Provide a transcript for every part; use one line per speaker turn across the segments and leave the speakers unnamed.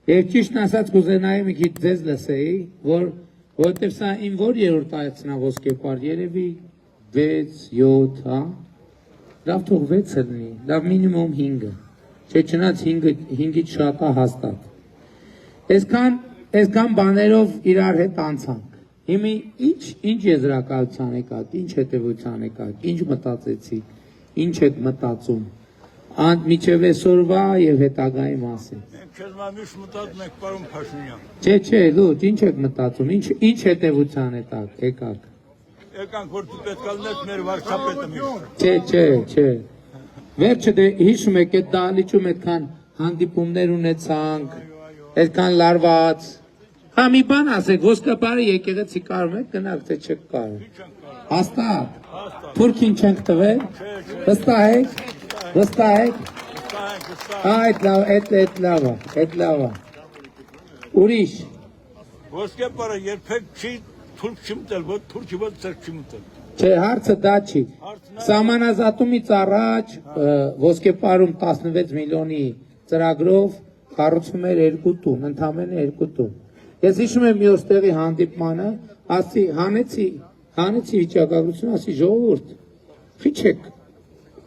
Եվ ճիշտ ասած կուզենայի մի քիչ ձեզ լսեի, որովհետև սա իմ որ երրորդ այցն է ոսկեպար, երևի 6-7, հա։ Լավ թող 6-ը լինի, լավ մինիմում 5-ը, չէ չնայած 5-ից շատ է հաստատ։ Այսքան բաներով իրար հետ անցանք։ Հիմա ինչ եզրակացության եկաք, ինչ հետևության եկաք, ինչ մտածեցիք, ինչ եք մտածում, միջև այսօրվա և հետագայի մասին։
Քեզ միշտ մտածում եք, պարոն Փաշինյան։
Չէ, լուրջ, ինչ եք մտածում, ինչ հետևության եկաք։
Եկանք, որ դու պետք է լինես մեր վարչապետը միշտ։
Չէ։ Վերջը դե հիշում եք, այդ դահլիճում այդքան հանդիպումներ ունեցանք, այդքան լարված։ Հա մի բան ասեք, ոսկեպարը եկեղեցի կարում եք, գնաք թե չեք կարում։ Հաստատ։ Թուրքին չենք տվել։ Վստահ եք։ Այդ լավ է։ Ուրիշ։
Ոսկեպարը երբեք չի թուրք չմտել, ոչ թուրքի ոչ ծրք չմտել։
Չէ, հարցը դա չի։ Սահմանազատումից առաջ ոսկեպարում 16 միլիոնի ծրագրով կառուցվում էր 2 տուն, ընդամենը 2 տուն։ Ես հիշում եմ մի օր ստեղի հանդիպմանը, ասի հանեցի վիճակագրությունը, ասի ժողովուրդ, խի չեք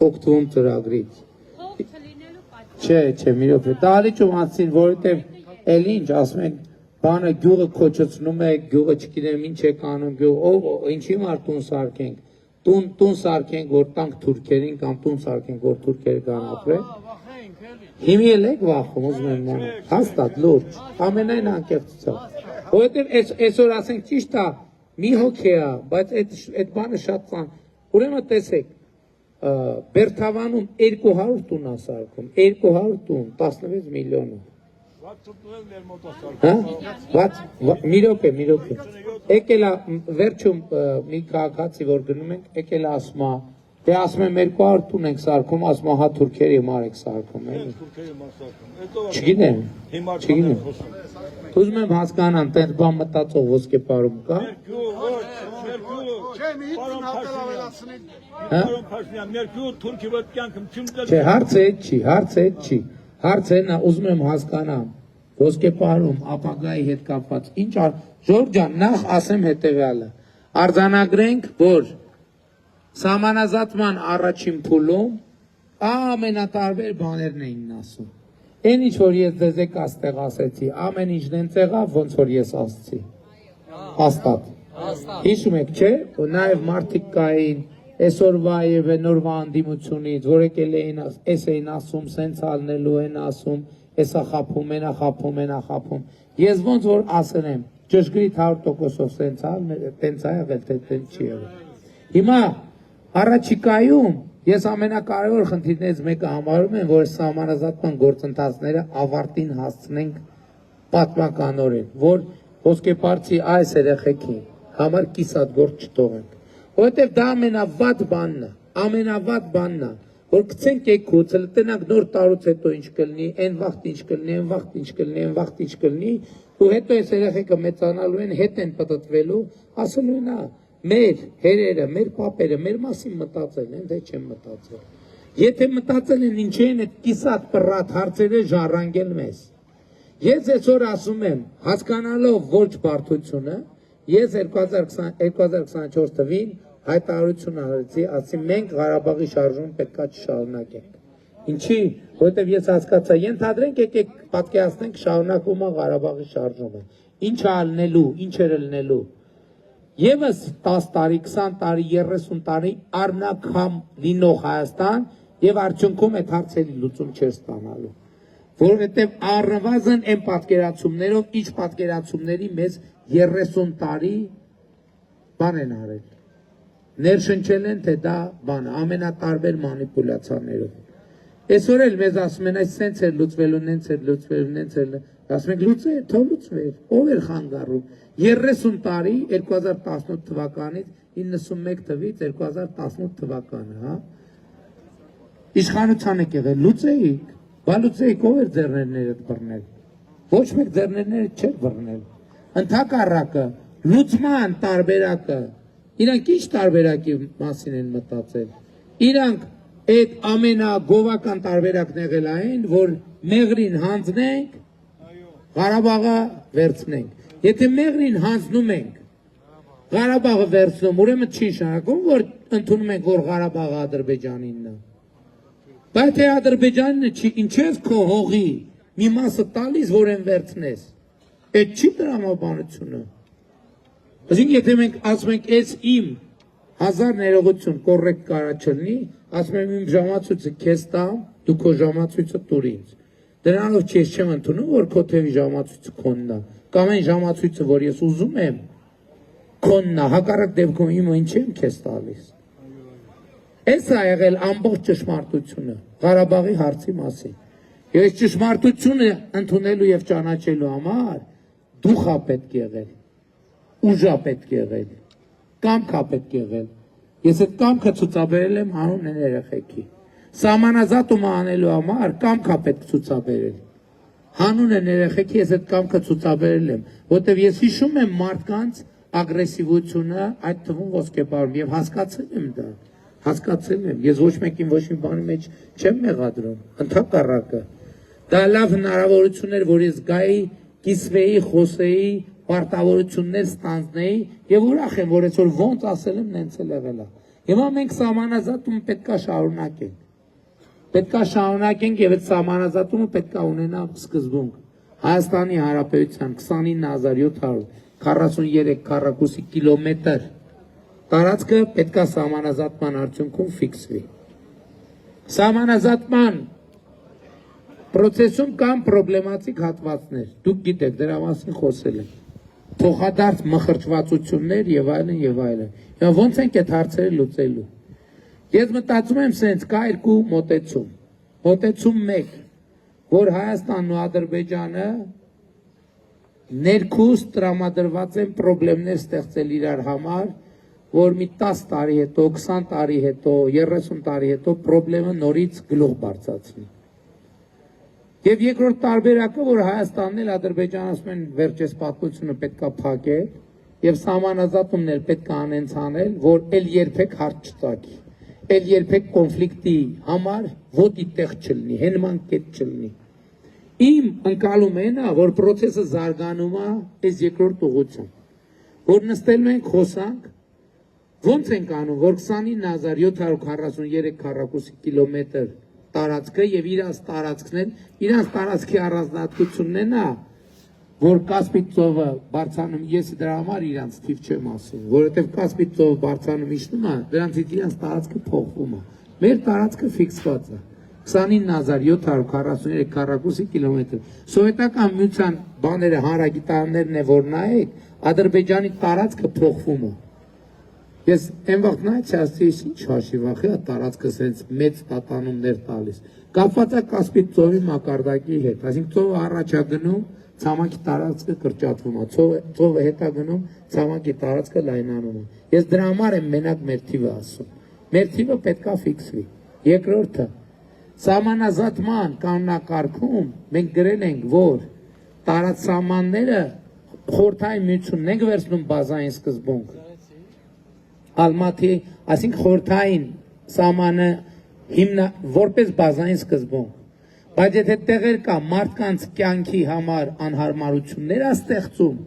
օգտվում ծրագրից։ Չէ, մի րոպե, դահլիճում ասին, որովհետև էլ ինչ, ասում են, բանը գյուղը քոչեցնում եք, գյուղը չգիտեմ ինչ եք անում, ինչի մար տուն սարքենք, տուն սարքենք, որ տանք թուրքերին կամ տուն սարքենք, որ թուրքերը կան ապրեն։ Հիմի էլ եք վախում, ուզում եմ մանը, հաստատ, լուրջ, ամենայն անկեղծությամբ, որովհետև այսօր ասենք ճիշտ է, մի հոգի է, բայց այդ բանը շատ ծան, ուրեմն տեսեք, Բերթավանում 200 տուն է սարքում, 200 տուն, 16 միլիոնով։ Մի րոպե, եկել է վերջում մի քաղաքացի, որ գնում ենք, եկել է ասում է, դե ասում եմ 200 տուն ենք սարքում, ասում է հա թուրքերի մար եք սարքում, չգիտեմ, ուզում եմ հասկանամ, տենց բան մտածող ոսկեպարում կա։ Չէ, հարցը այդ չի, հարցը ուզում եմ հասկանամ, ոսկեպարում, ապագայի հետ կապված, ինչ Ժորժ ջան, նախ ասեմ հետևյալը, արձանագրենք, որ սահմանազատման առաջին փուլում ամենատարբեր բաներն էին ասում, այն ինչ որ ես ձեզ այստեղ ասեցի, ամեն ինչն են եղավ, ոնց որ ես ասեցի, հաստատ, հիշում եք չէ, նաև մարդիկ կային, այսօրվա և նորվա անդիմությունից, որ եկել էին, այս էին ասում, սենց ալնելու են ասում, Էսա խապում, ենա խապում, ես ոնց որ ասենեմ, ճշգրիտ 100%-ով տենց ա եղել, թե տենց չի եղել։ Հիմա առաջիկայում ես ամենակարևոր խնդիրներից մեկը համարում եմ, որ սահմանազատման գործընթացները ավարտին հասցնենք պատմականորեն, որ ոսկեպարցի այս երեխեքին համար կիսատ գործ չթողենք, որովհետև դա ամենավատ բանն է, որ գցենք եկուց, լտնանք նոր տարուց հետո ինչ կլնի, են վաղտ ինչ կլնի, ու հետո այս երեխեքը մեծանալու են, հետ են պտտվելու, ասելու են, մեր հերերը, մեր պապերը, մեր մասին մտածել են, թե չեն մտածել։ Եթե մտածել են, ինչ են այդ կիսատ պռատ հարցերը ժառանգել մեզ։ Ես այսօր ասում եմ, հասկանալով ոչ բարդությունը, ես 2024 թվին հայտարարություն արեցի, ասի մենք Ղարաբաղի շարժումը պետքա չշարունակենք։ Ինչի, որովհետև ես հասկացա, ենթադրենք եկեք պատկերացնենք շարունակումը Ղարաբաղի շարժումը, ինչ ալնելու, ինչեր ելնելու։ Եվս 10 տարի, 20 տարի, 30 տարի առնաքամ լինող Հայաստան և արդյունքում այդ հարցերի լուծում չէր ստանալու։ Որովհետև առնվազն այն պատկերացումներով, ինչ պատկերացումների մեզ 30 տարի բան են արել։ Ներշնչել են, թե դա բանը, ամենատարբեր մանիպուլյացիաներով։ Այսօր էլ մեզ ասում են, այս սենց էր լուծվելու, նենց էր լուծվելու, ասում ենք լուծվեր, թող լուծվեր, ով էր խանգարում։ 30 տարի 2018 թվականից 91 թվից 2018 թվականը, հա։ Իշխանության եք եղել, լուծեիք, բա լուծեիք, ով էր ձեռներներդ բռնել։ Ոչ մեկ ձեռներները չէր բռնել։ Ընդհակառակը, լուծման տարբերակը, իրանք ինչ տարբերակի մասին են մտածել։ Իրանք այդ ամենագովական տարբերակն եղել այն, որ մեղրին հանձնենք, Ղարաբաղը վերցնենք։ Եթե մեղրին հանձնում ենք, Ղարաբաղը վերցնում, ուրեմն չի նշանակում, որ ընդունում ենք, որ Ղարաբաղը Ադրբեջանինն է։ Բայց թե Ադրբեջանինը չի, ինչ ես քո հողի մի մասը տալիս, որ են վերցնես։ Այդ չի տրամաբանությունը։ Այսինքն եթե մենք ասում ենք, այս իմ 1000 ներողություն կոռեկտ կարա չլինի, ասում եմ իմ ժամացույցը քեզ տամ, դու քո ժամացույցը տուր ինձ։ Դրանով չի չեմ ընդունում, որ քո թևի ժամացույցը քոնն է, կամ այն ժամացույցը, որ ես ուզում եմ, քոնն է, հակառակ դեպքում իմը ինչ եմ քեզ տալիս։ Այս է եղել ամբողջ ճշմարտությունը Ղարաբաղի հարցի մասին։ Եվ այս ճշմարտությունը ընդունելու եւ ճանաչելու համար դուխա պետք եղել, ուժա պետք եղել, կամքա պետք եղել։ Ես այդ կամքը ցուցաբերել եմ հանուն են երեխեքի։ Սահմանազատումը անելու համար կամքա պետք ցուցաբերել։ Հանուն են երեխեքի ես այդ կամքը ցուցաբերել եմ, որտեվ ես հիշում եմ մարդկանց ագրեսիվությունը, այդ թվում ոսկեպարում եւ հասկացել եմ դա։ Հասկացել եմ, ես ոչ մեկին ոչ մի բանի մեջ չեմ մեղադրում, ընդհակառակը։ Դա լավ հնարավորություն էր, որ ես գայի, կիսվեի, խոսեի, պարտավորություններ ստանձնեի եւ ուրախ եմ, որ այսօր ոնց ասել եմ, նենց էլ եղել է։ Հիմա մենք սահմանազատումը պետքա շարունակենք։ Պետքա շարունակենք եւ այդ սահմանազատումը պետքա ունենա սկզբունք։ Հայաստանի Հանրապետության 29743 քառակուսի կիլոմետր տարածքը պետքա սահմանազատման արդյունքում ֆիքսվի։ Սահմանազատման process-ում կան պրոբլեմատիկ հատվածներ, դուք գիտեք, դրա մասին խոսել եմ, փոխադարձ մխրճվածություններ եւ այլն եւ այլն։ Եվ ոնց ենք այդ հարցերը լուծելու։ Ես մտածում եմ, սենց կա երկու մոտեցում։ Մոտեցում 1, որ Հայաստանն ու Ադրբեջանը ներքուստ տրամադրված են պրոբլեմներ ստեղծել իրար համար, որ մի 10 տարի հետո, 20 տարի հետո, 30 տարի հետո պրոբլեմը նորից գլուխ բարձրացնի։ Եվ երկրորդ տարբերակը, որ Հայաստանն էլ Ադրբեջանը ասում են վերջես պատմությունը պետքա փակել եւ սահմանազատումն էլ պետքա անցանել, որ էլ երբեք հարց չծագի, էլ երբեք կոնֆլիկտի համար ոդի տեղ չլինի, հենման կետ չլինի։ Իմ ընկալումը այն է, որ process-ը զարգանում է այս երկրորդ ուղղությամբ, որ նստելու ենք խոսանք, ոնց ենք անում, որ 29743 քառակուսի կիլոմետր տարածքը եւ իրանց տարածքն են, իրանց տարածքի առանձնահատկությունն է նա, որ Կասպից ծովը բարձրանում, ես դրա համար իրանց թիվ չեմ ասում, որովհետեւ Կասպից ծովը բարձրանում իջնում է, դրանցից իրանց տարածքը փոխվում է։ Մեր տարածքը ֆիքսված է 29743 քառակուսի կիլոմետր։ Սովետական միության բաները, հանրագիտարաններն է, որ նայեք, Ադրբեջանի տարածքը փոխվում է։ Ես այն վաղ նայեցի, ասեցի, ինչ հաշիվ ախի, տարածքը սենց մեծ տատանումներ տալիս։ Կապված է Կասպից ծովի մակարդակի հետ, այսինքն ծովը առաջ է գնում, ցամաքի տարածքը կրճատվում է, ծովը հետ է գնում, ցամաքի տարածքը լայնանում է։ Ես դրա համար եմ մենակ մեր թիվը ասում։ Մեր թիվը պետքա ֆիքսվի։ Երկրորդը, սահմանազատման կանոնակարգում մենք գրել ենք, որ տարածասահմանները խորհրդային միությունն ենք վերցնում բազային սկզբունք։ Ալմատի, այսինքն խորհրդային սահմանը որպես բազային սկզբունք։ Բայց եթե տեղեր կա մարդկանց կյանքի համար անհարմարություններ է ստեղծում,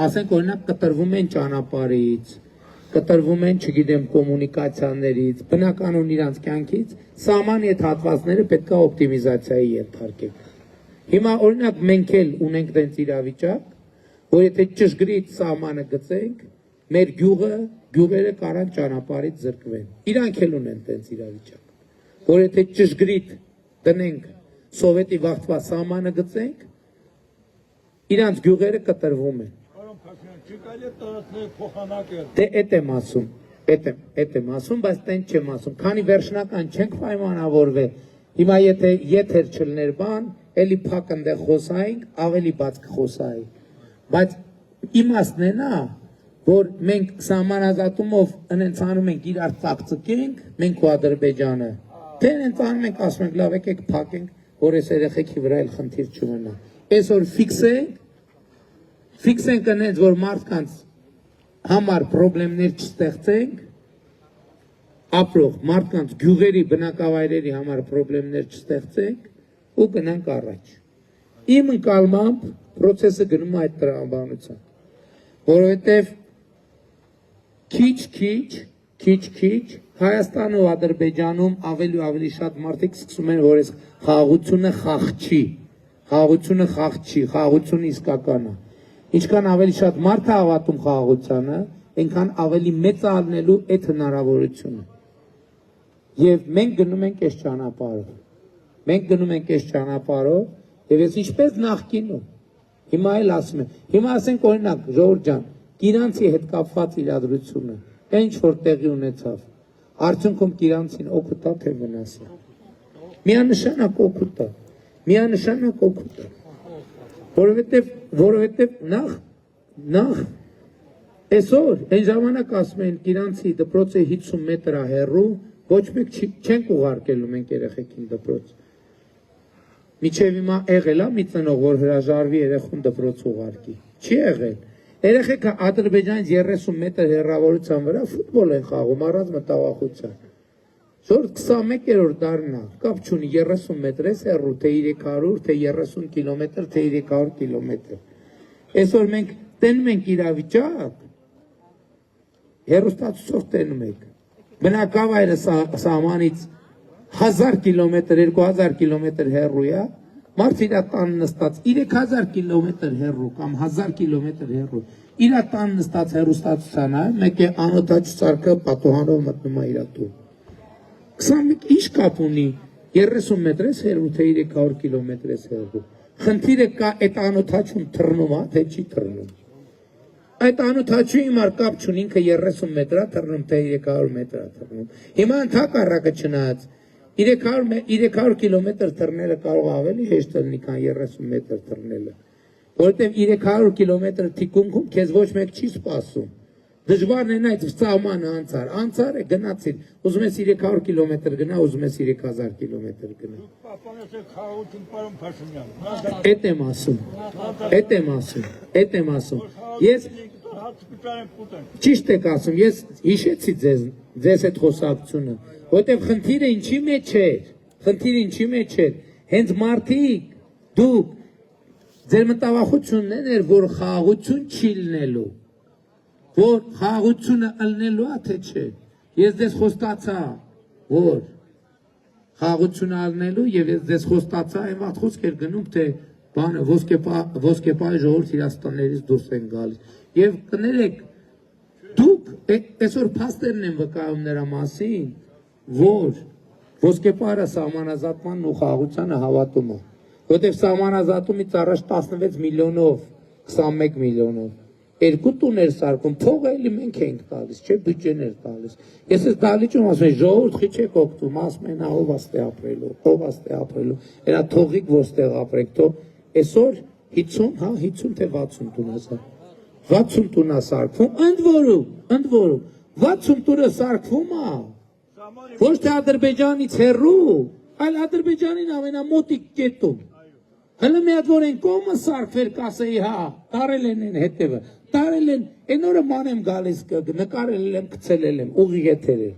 ասենք օրինակ կտրվում են ճանապարհից, կտրվում են, չգիտեմ, կոմունիկացիաներից, բնականon իրանց կյանքից, սահմանի այդ հատվածները պետք է օպտիմիզացիայի ենթարկենք։ Հիմա օրինակ մենք էլ ունենք տենց իրավիճակ, որ եթե ճշգրիտ սահմանը գծենք, մեր գյուղերը կարան ճանապարհից զրկվեն։ Իրանք էլ ունեն տենց իրավիճակ, որ եթե ճշգրիտ դնենք սովետի վաղտվա սահմանը գծենք, իրանց գյուղերը կտրվում են։ Դե էդ եմ ասում, էդ եմ ասում, բայց տենց չեմ ասում, քանի վերջնական չենք պայմանավորվել, հիմա եթե եթեր չլներ բան, էլի փակ ընդեղ խոսայինք, ավելի բաց կխոսայինք, բայց իմաստն է նա, որ մենք սահմանազատումով ընենցանում ենք իրար ծակծկենք, մենք ու Ադրբեջանը, թե ընենցանում ենք, ասում ենք, լավ եկեք փակենք, որ այս երեխեքի վրա էլ խնդիր չունենա։ Այսօր ֆիքսենք ընենց, որ մարդկանց համար պրոբլեմներ չստեղծենք, ապրող մարդկանց գյուղերի, բնակավայրերի համար պրոբլեմներ չստեղծենք ու գնանք առաջ։ Իմ ընկալմամբ Պրոցեսը գնում է այդ տրամաբանության, որովհետև քիչ Հայաստանում ու Ադրբեջանում ավելի շատ մարդիկ սկսում են, որ այս խաղաղությունը խաղաղչի, խաղաղությունը իսկական է։ Ինչքան ավելի շատ մարդ է հավատում խաղաղությանը, այնքան ավելի մեծ է ալնելու այդ հնարավորությունը։ Եվ մենք գնում ենք այս ճանապարհով, եւ ես ինչպես նախկինում, հիմա էլ ասում եմ, հիմա ասենք օրինակ Ժողովուրդ ջան, Կիրանցի հետ կապված իրադրությունը, ինչ որ տեղի ունեցավ, արդյունքում Կիրանցին օգուտ է թե վնաս է։ Միանշանակ օգուտ է, որովհետև նախ այսօր այն ժամանակ ասում են Կիրանցի դպրոցը 50 մետր է հեռու, ոչ մեկ չենք ուղարկելու մենք երեխեքին դպրոց։ Միջև հիմա եղել է մի ծնող, որ հրաժարվի երեխուն դպրոց ուղարկի, չի եղել։ Երեխեքը Ադրբեջանից 30 մետր հեռավորության վրա ֆուտբոլ են խաղում առանց մտավախության։ Որ 21-րդ դարն է, կապ չունի 30 մետր է հեռու, թե 300, թե 30 կիլոմետր, թե 300 կիլոմետր։ Այսօր մենք տենում ենք իրավիճակ, հեռուստացույցով տենում ենք։ Բնակավայրը սահմանից 1000 կիլոմետր, 2000 կիլոմետր հեռու է, մարդ իր տան նստած 3000 կիլոմետր հեռու կամ 1000 կիլոմետր հեռու, իր տան նստած հեռուստացության է, մեկ է անօդաչու սարքը պատուհանով մտնում է իր տուն։ 21 ինչ կապ ունի 30 մետր է հեռու, թե 300 կիլոմետր է հեռու։ Խնդիրը կա այդ անօդաչուն թռնում է, թե չի թռնում։ Այդ անօդաչուի համար կապ չունի, ինքը 30 մետր է թռնում, թե 300 մետր է թռնում։ Հիմա ընդհակառակը չնայած 300 կիլոմետր թռնելը կարող է ավելի հեշտ լինի, քան 30 մետր թռնելը, որովհետև 300 կիլոմետր թիկունքում քեզ ոչ մեկ չի սպասում։ Դժվարն է այդ սահմանը անցար է գնացիր, ուզում ես 300 կիլոմետր գնա, ուզում ես 3000 կիլոմետր գնա։ Էդ եմ ասում։ Ես ճիշտ եք ասում, ես հիշեցի ձեզ այդ խոսակցությունը, որտեղ խնդիրը ինչի մեջ էր, հենց մարդիկ, դուք, ձեր մտավախությունն էր, որ խաղաղություն չի լինելու, որ խաղաղությունը ըլնելու է, թե չէ։ Ես ձեզ խոստացա, որ խաղաղությունը ալնելու եւ ես ձեզ խոստացա, այն վատ խոսք էր գնում, թե բանը ոսկեպահի ժողովուրդ Իրաստաններից դուրս են գալիս։ Եվ կներեք, դուք այսօր փաստերն են վկայում նրա մասին, որ ոսկեպահը սահմանազատմանն ու խաղաղությանը հավատում է, որտեղ սահմանազատումից առաջ 16 միլիոնով, 21 միլիոնով, 2 տուներ սարքում, փողը էլի մենք ենք տալիս, չէ, բյուջեներ տալիս։ Ես ես դալիճում ասում եմ, ժողովուրդ խիչ եք օգտվում, ասում են, ով աստե ապրելու, Էնա թողիկ որ ստեղ ապրեք, թող այսօր 50 թե 60 տուն է սարքում, 60 տուն է սարքում, ընդ որում, 60 տունը սարքում է, ոչ թե Ադրբեջանից հեռու, այլ Ադրբեջանին ամենամոտիկ կետում։ Հələ մի հատ որ են կողմը սարքվեր կասեի, հա, տարել են են հետևը, տարել են, այն օրը ման եմ գալիս, նկարել եմ, գցել եմ, ուղի եթերել։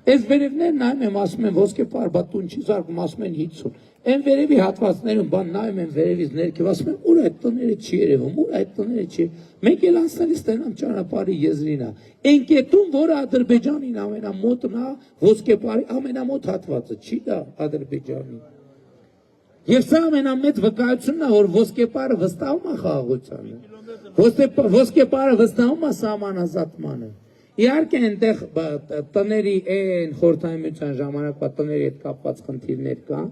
Այս վերևներ նայում եմ, ասում եմ, ոսկեպահ, բա տուն չի սարքում, ասում են 50։ Այն վերևի հատվածներում, բան նայում եմ վերևից ներքև, ասում եմ, ուր այդ տները չի երևում, ուր այդ տները չի։ Մենք էլ անցնելիս տենամ ճանապարհի եզրին է։ Այն կետում, որը Ադրբեջանին ամենամոտն է, ոսկեպահի ամենամոտ հատվածը, չի դա Ադրբեջանին։ Եվ սա ամենամեծ վկայությունն է, որ ոսկեպահը վստահում է խաղաղությանը, ոսկեպահը վստահում է սահմանազատմանը։ Իհարկե այնտեղ տների այն խորհրդային միության ժամանակվա տների հետ կապված խնդիրներ կան,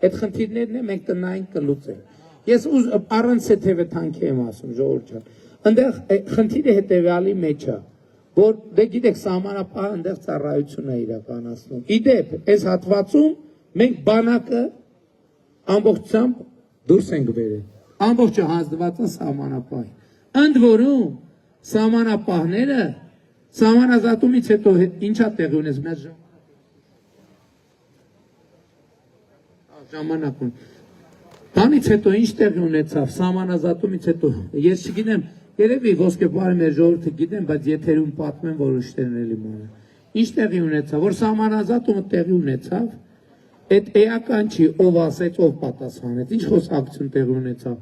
այդ խնդիրներն է մենք տնային կլուծենք։ Ես առանց թեթևը թանքի եմ ասում, ժողովուրդ ջան, այնտեղ խնդիրը հետևյալի մեջ է, որ դե գիտեք սահմանապահը այնտեղ ծառայություն է իրականացնում։ Իդեպ, այս հատվածում մենք բանակը ամբողջությամբ դուրս ենք բերել, ամբողջը հանձնված է սահմանապահին։ Ընդ որում սահմանապահները սահմանազատումից հետո ինչա տեղի ունես մեր ժամանակում։ Բանից հետո ինչ տեղի ունեցավ սահմանազատումից հետո, ես չգիտեմ, երևի ոսկեպահի մեր ժողովուրդը գիտեմ, բայց եթերում պատմեմ, որ ուրիշներն էլի մոռան։ Ինչ տեղի ունեցավ, որ սահմանազատումը տեղի ունեցավ, այդ էական չի, ով ասեց, ով պատասխանեց, ինչ խոսակցություն տեղի ունեցավ։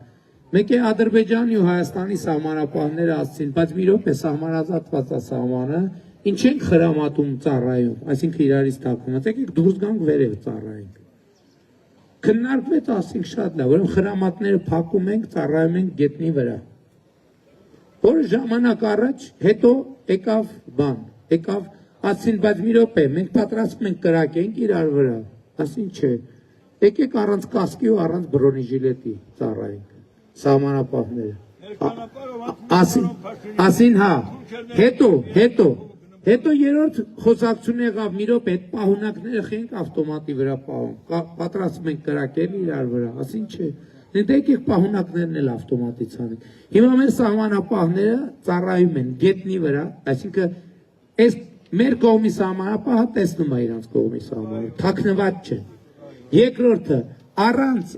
Մեկ է Ադրբեջանի ու Հայաստանի սահմանապահները ասցին, բայց մի րոպե սահմանազատված է սահմանը, ինչ ենք խրամատում ծառայում, այսինքն իրարից թաքուն, եկեք դուրս գանք վերև ծառայենք։ Քննարկվեց, ասենք շատ լավ, որում խրամատները փակում ենք, ծառայում ենք գետնի վրա։ Որը ժամանակ առաջ հետո եկավ, ասին, բայց մի րոպե, մենք պատրաստվում ենք կրակենք իրար վրա, ասին չէ, եկեք առանց կասկի ու առանց բրոնեժիլետի ծառայենք, սահմանապահները, ասին հա, հետո երրորդ խոսակցություն եղավ, մի րոպե, այդ պահունակները խենք ավտոմատի վրա պահում, պատրաստվում ենք կրակել իրար վրա, ասին չէ, եկեք պահունակներն էլ ավտոմատից անենք, հիմա մեր սահմանապահները ծառայում են գետնի վրա, այսինքն այս մեր կողմի սահմանապահը տեսնում է իրանց կողմի սահմանը, թաքնված չեն։ Երկրորդը առանց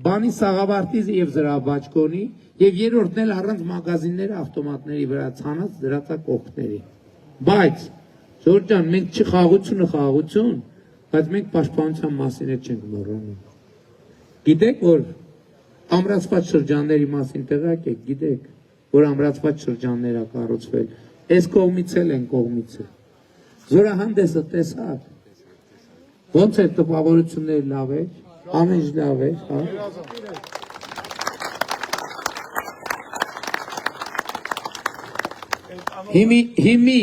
բանի Սաղավարտի եւ Զրաբաճկոնի եւ երրորդն էլ առանց մագազինները ավտոմատների վրա ցանած դրածակ օգների։ Բայց Ժորժ ջան, մենք չի խաղաղություն, բայց մենք պաշտպանության մասին էլ չենք մոռանում։ Գիտեք, որ ամրացված շրջանների մասին տեղյակ եք, գիտեք, որ ամրացված շրջաններ ա կառուցվել, այս կողմից էլ են կողմից է։ Զորահանդեսը տեսաք, ոնց է տպավորությունները լավ է, ամեն ինչ լավ է, հա։ Հիմի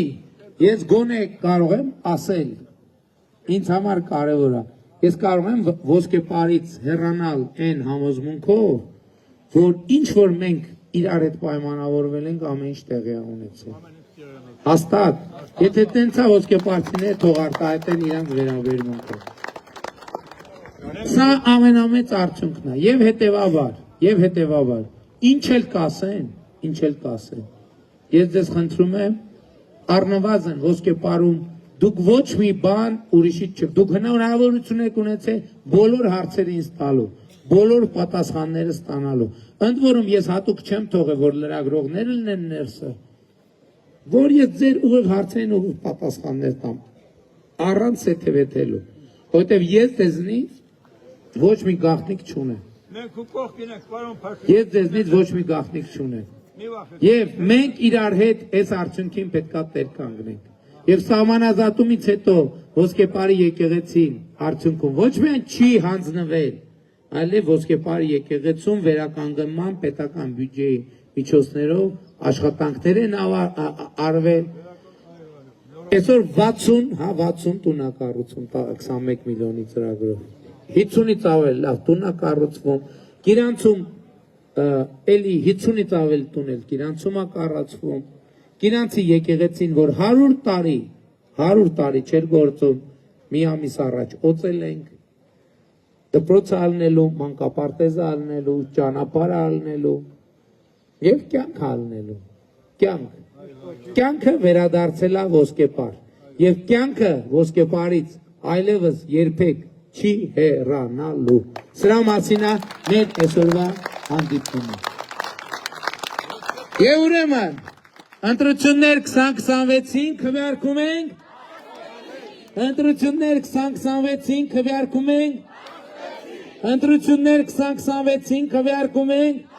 ես գոնե կարող եմ ասել, ինձ համար կարևոր է, ես կարող եմ ոսկեպարից հեռանալ այն համոզմունքով, որ ինչ որ մենք իրար հետ պայմանավորվել ենք, ամեն ինչ տեղի ունեցել։ Հաստատ, եթե տենց է ոսկեպարցիները թող արտահայտեն իրանց վերաբերմունքը։ Սա ամենամեծ արդյունքն է, եւ հետեւաբար, ինչ էլ կասեն, ես ձեզ խնդրում եմ, առնվազն ոսկեպարում դուք ոչ մի բան ուրիշից չեք, դուք հնարավորություն եք ունեցել բոլոր հարցերը ինձ տալու, բոլոր պատասխանները ստանալու, ընդ որում ես հատուկ չեմ թողել, որ լրագրողները լինեն ներսը, որ ես ձեր ուղիղ հարցերին ուղիղ պատասխաններ տամ, առանց սեթևեթելու, որովհետև ես ձեզնից ոչ մի գաղտնիք չունեմ, ես ձեզնից ոչ մի գաղտնիք չունեմ, եւ մենք իրար հետ այս արդյունքին պետքա տեր կանգնենք, եւ սահմանազատումից հետո ոսկեպարի եկեղեցին արդյունքում ոչ միայն չի հանձնվել, այլև ոսկեպարի եկեղեցում վերականգնման պետական բյուջեի միջոցներով աշխատանքներ են արվել, այսօր 60 տունակառուցում 21 միլիոնի ծրագրով, 50-ից ավել լավ տունակառուցվում, Գիրանցում էլի 50-ից ավել տունել Գիրանցում է կառուցվում, Գիրանցի եկեղեցին, որ 100 տարի չէր գործում, մի ամիս առաջ օծել ենք, դպրոցը ալնելու, մանկապարտեզը ալնելու, ճանապարհը ալնելու եւ կյանք ալնելու, կյանքը վերադարձել է ոսկեպար եւ կյանքը ոսկեպարից այլևս երբեք չի հեռանալու։ Սրա մասին է մեր այսօրվա հանդիպումը։ Եվ ուրեմն ընտրություններ 2026-ին քվեարկում ենք, ընտրություններ 2026-ին քվեարկում ենք, ընտրություններ 2026-ին քվեարկում ենք,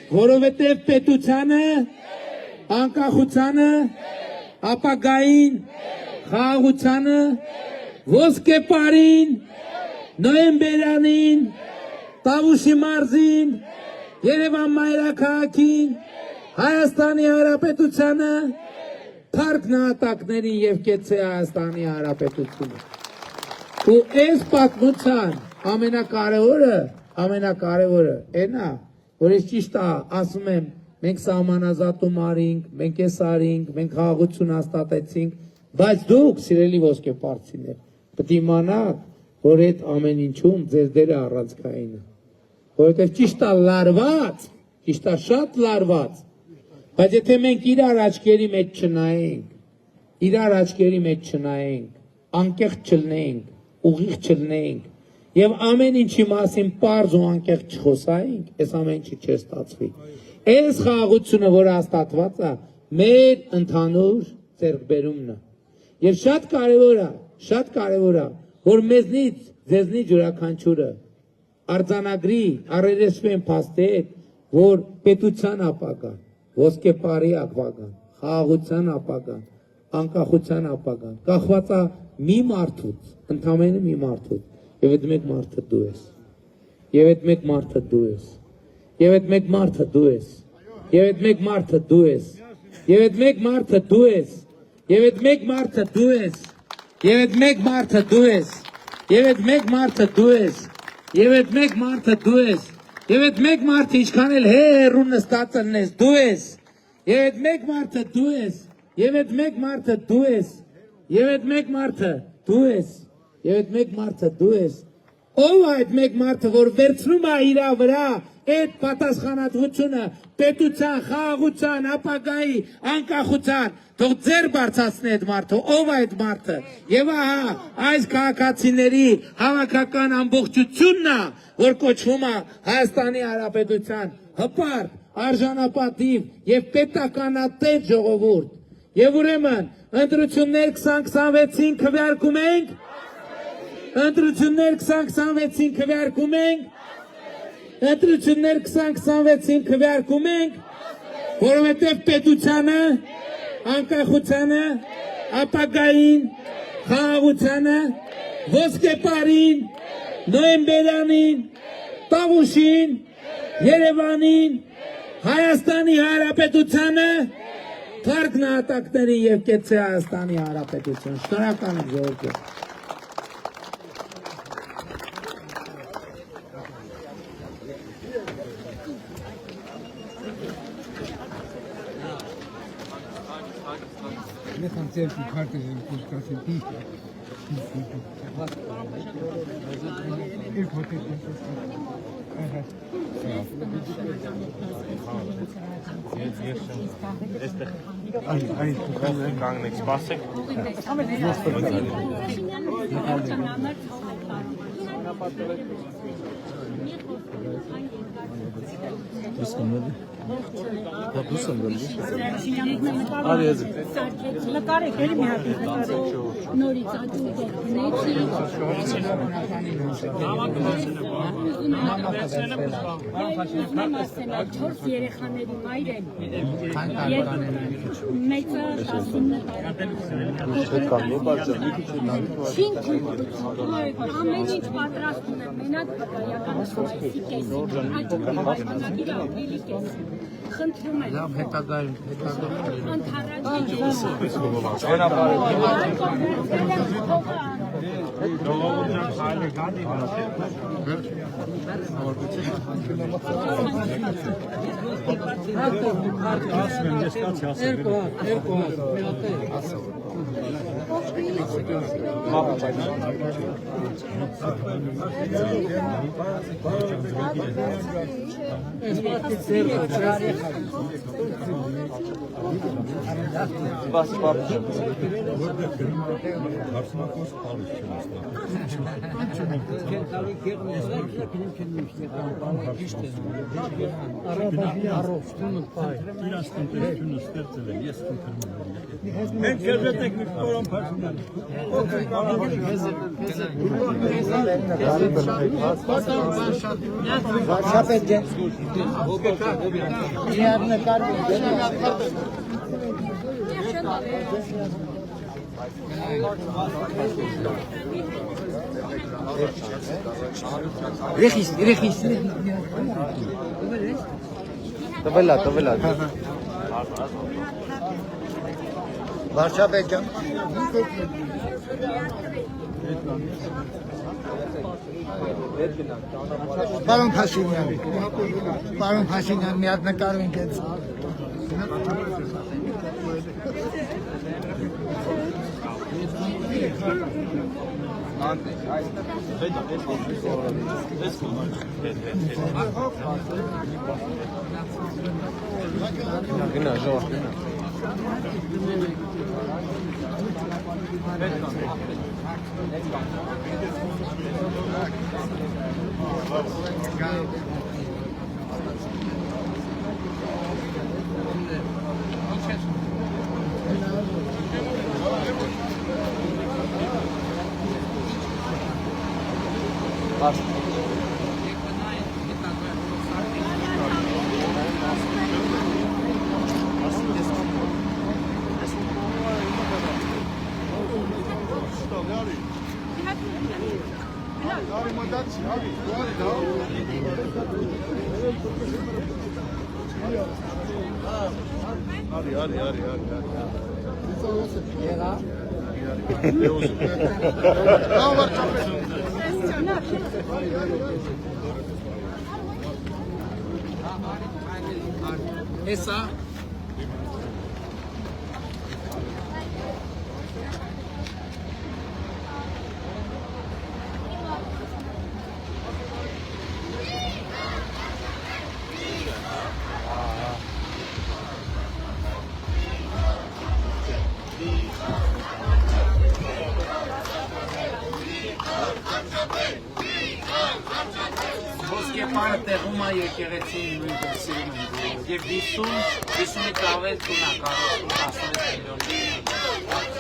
որովհետև պետությանը, անկախությանը, ապագային, խաղաղությանը, ոսկեպարին, նոյեմբերանին, Տավուշի մարզին, Երևան մայրաքաղաքին, Հայաստանի Հանրապետությանը, Փառք նահատակներին եւ կեցե Հայաստանի Հանրապետությունը։ Ու այս պատմության ամենակարևորը այն է, որ ես ճիշտ ասում եմ, մենք սահմանազատում արինք, մենք էս արինք, մենք խաղաղություն հաստատեցինք, բայց դուք սիրելի ոսկեպարցիներ, պետք է իմանաք, որ այդ ամեն ինչում ձեր դերը առանցքային է, որովհետև ճիշտ է լարված, ճիշտ է շատ լարված, բայց եթե մենք իրար աչքերի մեջ չնայենք, անկեղծ չլնենք, ուղիղ չլնենք, եւ ամեն ինչի մասին պարզ ու անկեղծ չխոսայինք, այս ամեն ինչը չէ ստացվի։ Այս խաղաղությունը, որ հաստատված է, մեր ընդհանուր ձեռքբերումն է։ Եվ շատ կարևոր է, որ մեզնից, ձեզնից յուրաքանչյուրը արձանագրի, առերեսվեն փաստի հետ, որ պետության ապագան, ոսկեպարի ապագան, խաղաղության ապագան, անկախության ապագան կախված է մի մարդուց, ընդամենը մի մարդուց, եւ այդ մեկ մարդը դու ես, եւ այդ մեկ մարդը դու ես, եւ այդ մեկ մարդը դու ես, եւ այդ մեկ մարդը դու ես, եւ այդ մեկ մարդը դու ես, եւ այդ մեկ մարդը դու ես, եւ այդ մեկ մարդը դու ես, եւ այդ մեկ մարդը դու ես, եւ այդ մեկ մարդը դու ես, եւ այդ մեկ մարդը ինչքան էլ հեռու նստած ըլնես դու ես, եւ այդ մեկ մարդը դու ես, եւ այդ մեկ մարդը դու ես, եւ այդ մեկ մարդը դու ես, եւ այդ մեկ մարդը դու ես, ով այդ մեկ մարդը որ վերցնում է իր վրա այդ պատասխանատվությունը պետության, խաղաղության, ապագայի, անկախության, թող ձեր բարձրացնի այդ մարդը, ով այդ մարդը, եւ ահա այս քաղաքացիների հավաքական ամբողջությունն է, որ կոչվում է Հայաստանի Հանրապետության հպարտ, արժանապատիվ եւ պետականատեր ժողովուրդ, եւ ուրեմն ընտրություններ 2026-ին քվեարկում ենք, ընտրություններ 2026-ին քվեարկում ենք, ընտրություններ 2026-ին քվեարկում ենք, որովհետև պետությանը, անկախությանը, ապագային, խաղաղությանը, ոսկեպարին, նոյեմբերանին, Տավուշին, Երևանին, Հայաստանի Հանրապետությանը, թարք նահատակների եւ կեցե Հայաստանի Հանրապետություն։ Շնորհակալ եմ ժողովուրդ։
Nechám celku karty, že púšťa si píše.
Gang niks passig.
Նկարեք էլի մի հատ նորից աճուկ եք նեցի ուզում ասել 4 երեխաների մայր եմ մեծը 19 ամեն ինչ պատրաստում եմ մենակ բկայական այսի կեսի աճուկը պաշտպանագիր ապրիլի կես խնդրում եմ ընդհանրաճ
Մենք քեզետեք մի կորոն փաշնան։
Ռեխիս։ Տվելա։ Վարշապետ ջան։ Պարոն Փաշինյան, մի հատ նկարվենք այդ։ Esa.
Ոսկե պարը տեղում է եկեղեցին նույն դասերում են եւ 50-ից ավել տունա կարող 16